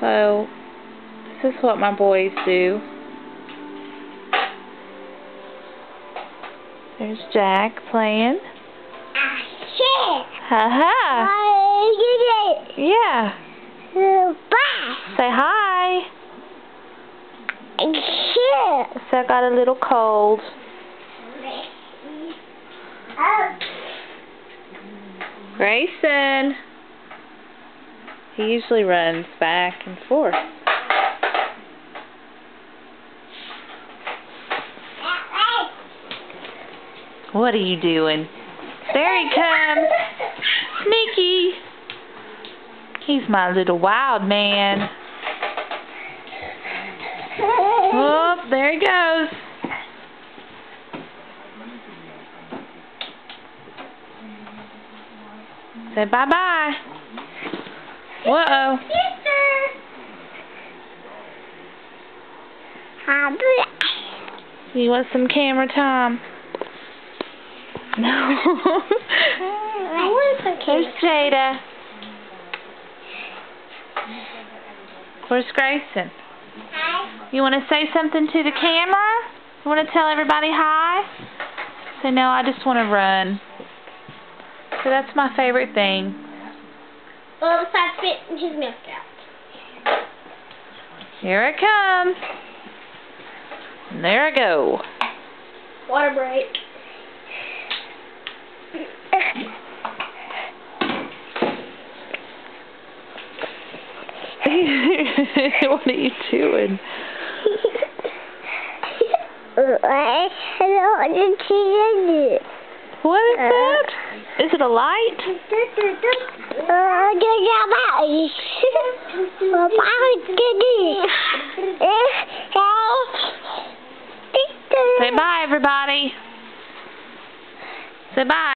So, this is what my boys do. There's Jack playing. Ha-ha. Yeah. Say hi. So I got a little cold. Grayson. He usually runs back and forth. What are you doing? There he comes. Sneaky. He's my little wild man. Oh, there he goes. Say bye-bye. Uh-oh. You want some camera time? No. There's Jada. Where's Grayson? Hi. You want to say something to the camera? You want to tell everybody hi? Say, no, I just want to run. So that's my favorite thing. Well, besides spitting his milk out. Here it comes. And there I go. Water break. What are you doing? What is that? Is it a light? Say bye, everybody. Say bye.